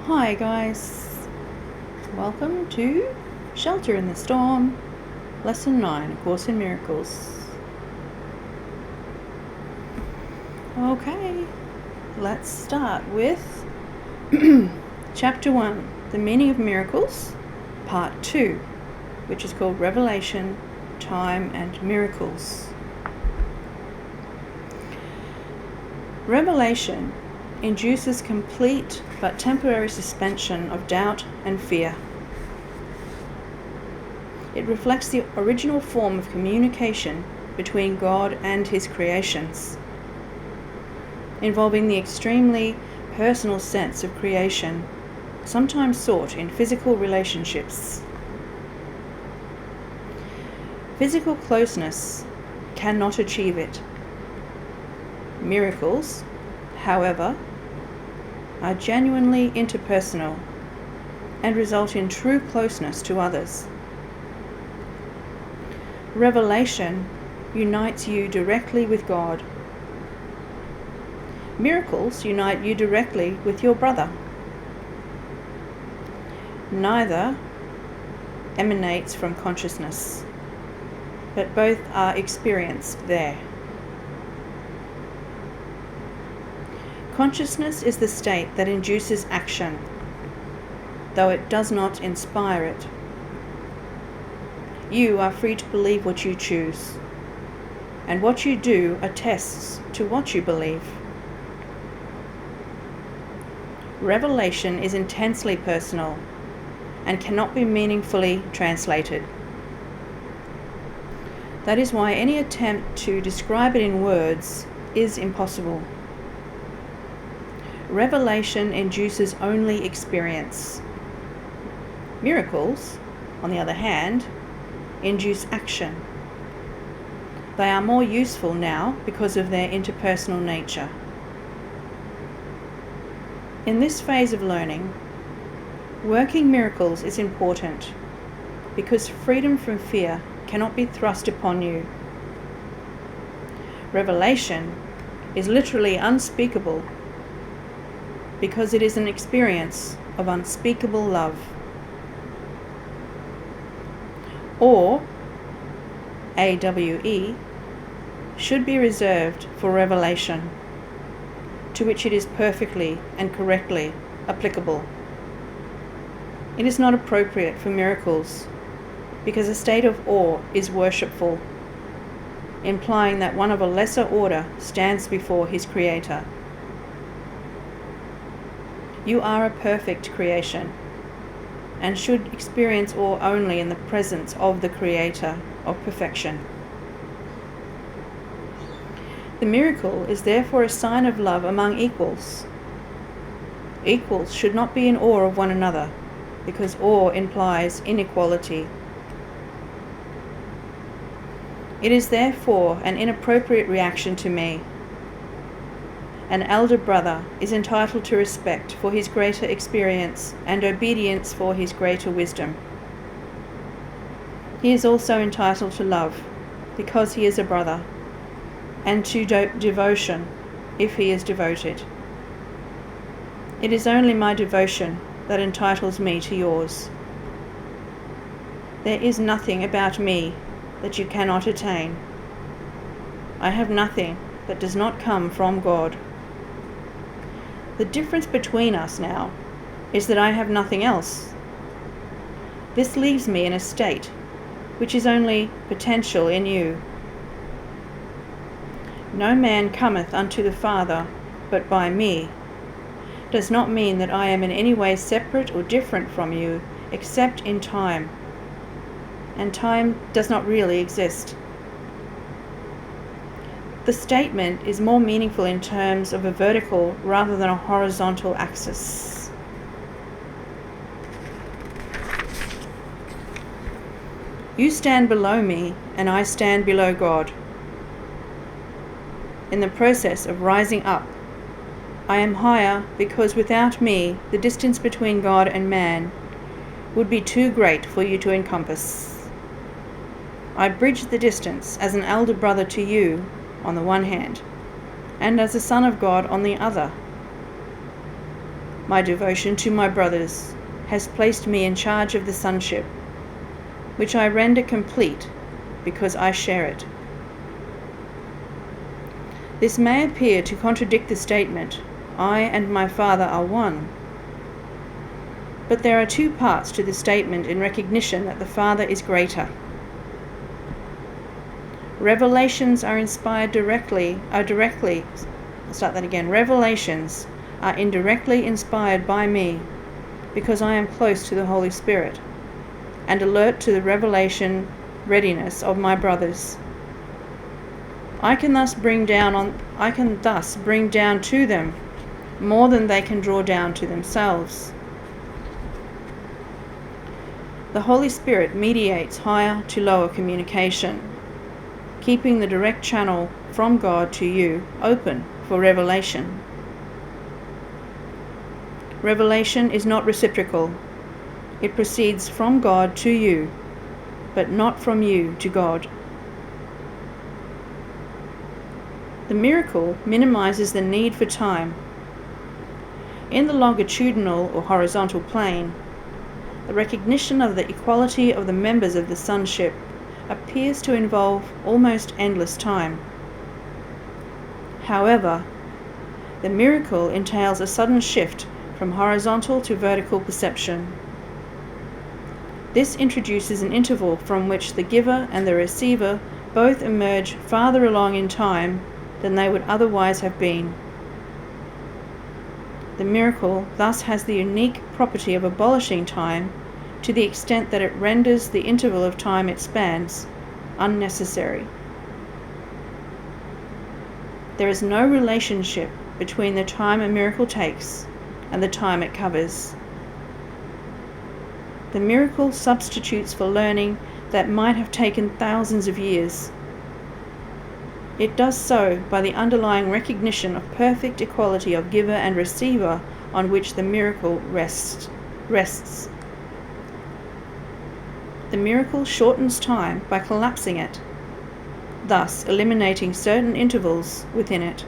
Hi guys, welcome to Shelter in the Storm, Lesson 9, A Course in Miracles. Okay, let's start with Chapter 1, The Meaning of Miracles, Part 2, which is called Revelation, Time and Miracles. Revelation induces complete but temporary suspension of doubt and fear. It reflects the original form of communication between God and His creations, involving the extremely personal sense of creation, sometimes sought in physical relationships. Physical closeness cannot achieve it. Miracles, however, are genuinely interpersonal and result in true closeness to others. Revelation unites you directly with God. Miracles unite you directly with your brother. Neither emanates from consciousness, but both are experienced there. Consciousness is the state that induces action, though it does not inspire it. You are free to believe what you choose, and what you do attests to what you believe. Revelation is intensely personal and cannot be meaningfully translated. That is why any attempt to describe it in words is impossible. Revelation induces only experience. Miracles, on the other hand, induce action. They are more useful now because of their interpersonal nature. In this phase of learning, working miracles is important because freedom from fear cannot be thrust upon you. Revelation is literally unspeakable because it is an experience of unspeakable love. Or, AWE, should be reserved for revelation, to which it is perfectly and correctly applicable. It is not appropriate for miracles, because a state of awe is worshipful, implying that one of a lesser order stands before his Creator. You are a perfect creation, and should experience awe only in the presence of the Creator of perfection. The miracle is therefore a sign of love among equals. Equals should not be in awe of one another, because awe implies inequality. It is therefore an inappropriate reaction to me. An elder brother is entitled to respect for his greater experience and obedience for his greater wisdom. He is also entitled to love, because he is a brother, and to devotion, if he is devoted. It is only my devotion that entitles me to yours. There is nothing about me that you cannot attain. I have nothing that does not come from God. The difference between us now is that I have nothing else. This leaves me in a state which is only potential in you. No man cometh unto the Father but by me does not mean that I am in any way separate or different from you, except in time. And time does not really exist. The statement is more meaningful in terms of a vertical rather than a horizontal axis. You stand below me, and I stand below God. In the process of rising up, I am higher because without me, the distance between God and man would be too great for you to encompass. I bridge the distance as an elder brother to you, on the one hand, and as a son of God on the other. my devotion to my brothers has placed me in charge of the sonship, which I render complete because I share it. This may appear to contradict the statement, I and my Father are one. But there are two parts to the Revelations in recognition that the Father is greater. Revelations are indirectly inspired by me, because I am close to the Holy Spirit, and alert to the revelation readiness of my brothers. I can thus bring down to them more than they can draw down to themselves. The Holy Spirit mediates higher to lower communication, keeping the direct channel from God to you open for revelation. Revelation is not reciprocal. It proceeds from God to you, but not from you to God. The miracle minimizes the need for time. In the longitudinal or horizontal plane, the recognition of the equality of the members of the sonship appears to involve almost endless time. However, the miracle entails a sudden shift from horizontal to vertical perception. This introduces an interval from which the giver and the receiver both emerge farther along in time than they would otherwise have been. The miracle thus has the unique property of abolishing time to the extent that it renders the interval of time it spans unnecessary. There is no relationship between the time a miracle takes and the time it covers. The miracle substitutes for learning that might have taken thousands of years. It does so by the underlying recognition of perfect equality of giver and receiver on which the miracle rests. The miracle shortens time by collapsing it, thus eliminating certain intervals within it.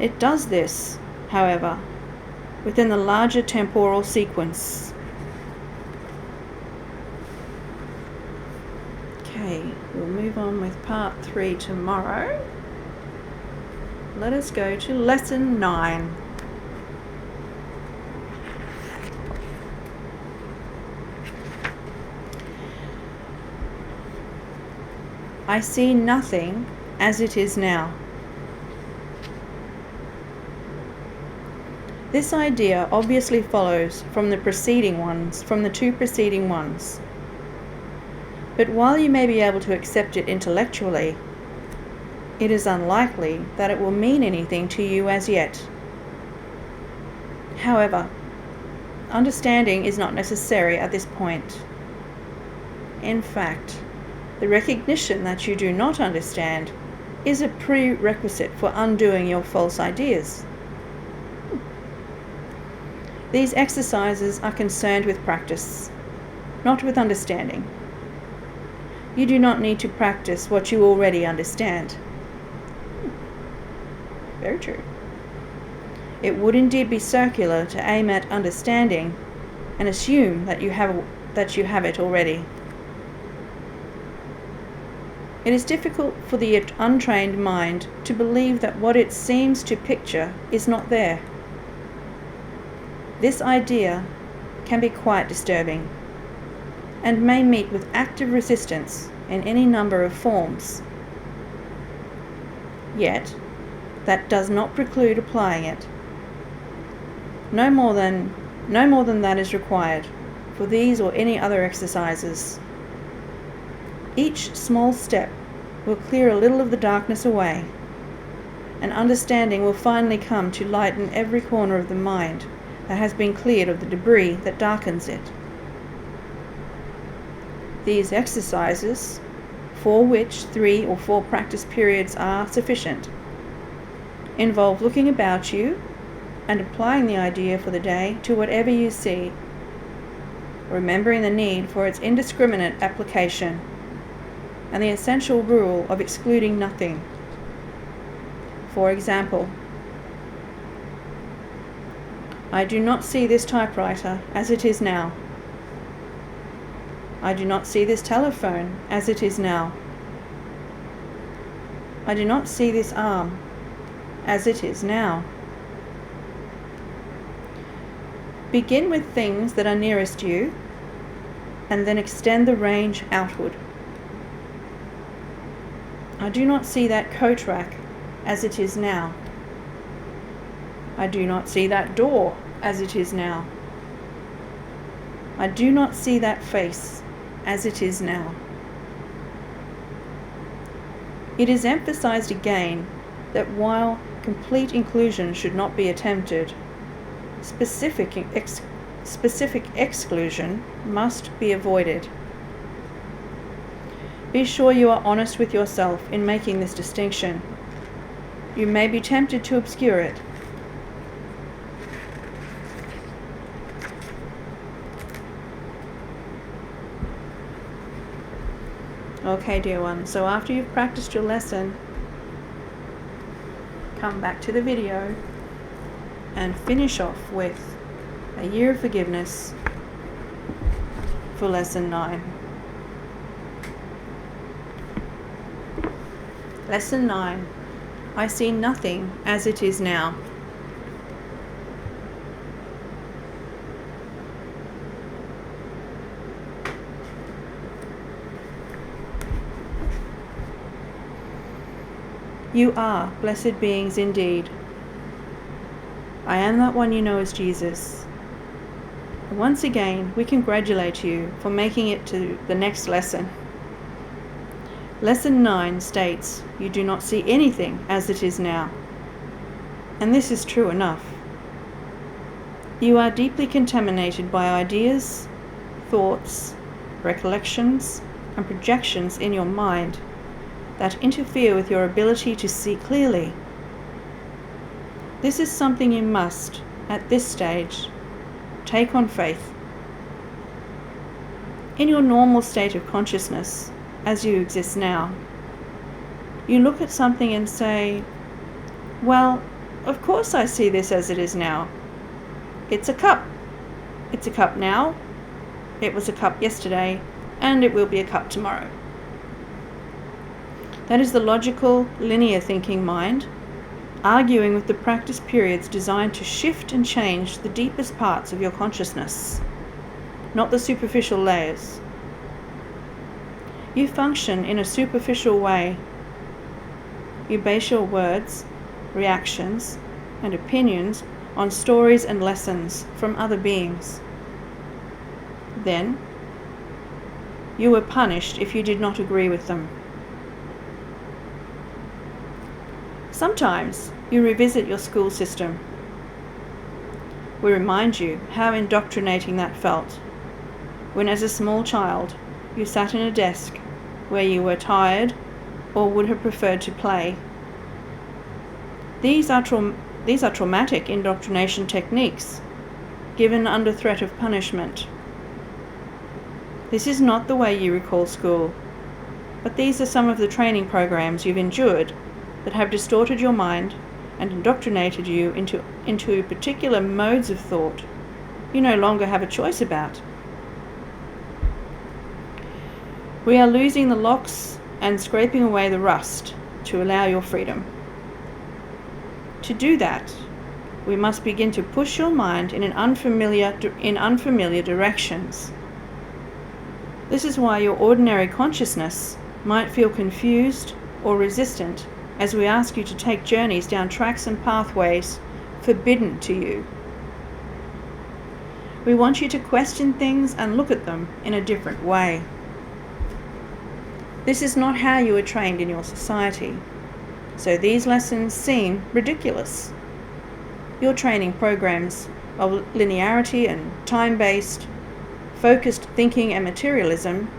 It does this, however, within the larger temporal sequence. Okay, we'll move on with part 3 tomorrow. Let us go to lesson 9. I see nothing as it is now. This idea obviously follows from the two preceding ones. But while you may be able to accept it intellectually, it is unlikely that it will mean anything to you as yet. However, understanding is not necessary at this point. In fact, the recognition that you do not understand is a prerequisite for undoing your false ideas. These exercises are concerned with practice, not with understanding. You do not need to practice what you already understand. Very true. It would indeed be circular to aim at understanding and assume that you have it already. It is difficult for the untrained mind to believe that what it seems to picture is not there. This idea can be quite disturbing and may meet with active resistance in any number of forms. Yet, that does not preclude applying it. No more than that is required for these or any other exercises. Each small step will clear a little of the darkness away, and understanding will finally come to lighten every corner of the mind that has been cleared of the debris that darkens it. These exercises, for which 3 or 4 practice periods are sufficient, involve looking about you and applying the idea for the day to whatever you see, remembering the need for its indiscriminate application and the essential rule of excluding nothing. For example, I do not see this typewriter as it is now. I do not see this telephone as it is now. I do not see this arm as it is now. Begin with things that are nearest you, and then extend the range outward. I do not see that coat rack as it is now. I do not see that door as it is now. I do not see that face as it is now. It is emphasized again that while complete inclusion should not be attempted, specific exclusion must be avoided. Be sure you are honest with yourself in making this distinction. You may be tempted to obscure it. Okay, dear one, so after you've practiced your lesson, come back to the video and finish off with a year of forgiveness for lesson 9. Lesson 9. I see nothing as it is now. You are blessed beings indeed. I am that one you know as Jesus. And once again, we congratulate you for making it to the next lesson. Lesson 9 states, you do not see anything as it is now. And this is true enough. You are deeply contaminated by ideas, thoughts, recollections, and projections in your mind that interfere with your ability to see clearly. This is something you must, at this stage, take on faith. In your normal state of consciousness, as you exist now, you look at something and say, well, of course I see this as it is now. It's a cup. It's a cup now, it was a cup yesterday, and it will be a cup tomorrow. That is the logical, linear thinking mind, arguing with the practice periods designed to shift and change the deepest parts of your consciousness, not the superficial layers. You function in a superficial way. You base your words, reactions, and opinions on stories and lessons from other beings. Then, you were punished if you did not agree with them. Sometimes you revisit your school system. We remind you how indoctrinating that felt when, as a small child, you sat in a desk where you were tired or would have preferred to play. These are traumatic indoctrination techniques given under threat of punishment. This is not the way you recall school, but these are some of the training programs you've endured that have distorted your mind and indoctrinated you into particular modes of thought you no longer have a choice about. We are losing the locks and scraping away the rust to allow your freedom. To do that, we must begin to push your mind in unfamiliar directions. This is why your ordinary consciousness might feel confused or resistant as we ask you to take journeys down tracks and pathways forbidden to you. We want you to question things and look at them in a different way. This is not how you were trained in your society, so these lessons seem ridiculous. Your training programs of linearity and time-based, focused thinking and materialism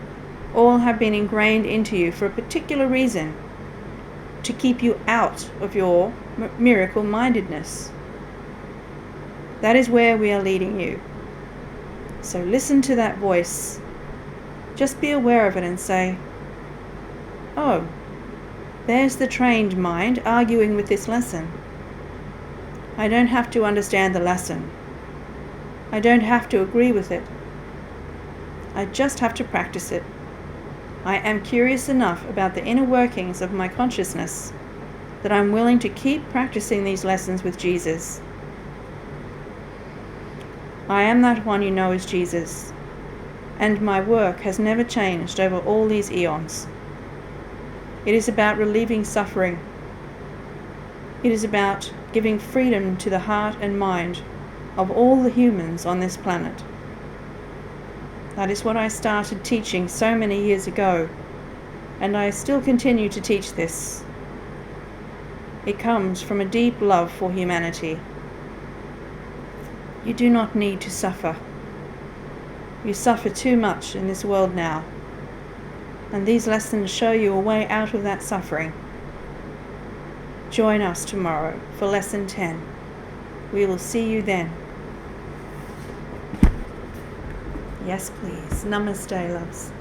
all have been ingrained into you for a particular reason, to keep you out of your miracle-mindedness. That is where we are leading you. So listen to that voice. Just be aware of it and say, oh, there's the trained mind arguing with this lesson. I don't have to understand the lesson. I don't have to agree with it. I just have to practice it. I am curious enough about the inner workings of my consciousness that I'm willing to keep practicing these lessons with Jesus. I am that one you know as Jesus, and my work has never changed over all these eons. It is about relieving suffering. It is about giving freedom to the heart and mind of all the humans on this planet. That is what I started teaching so many years ago, and I still continue to teach this. It comes from a deep love for humanity. You do not need to suffer. You suffer too much in this world now, and these lessons show you a way out of that suffering. Join us tomorrow for Lesson 10. We will see you then. Yes, please. Namaste, loves.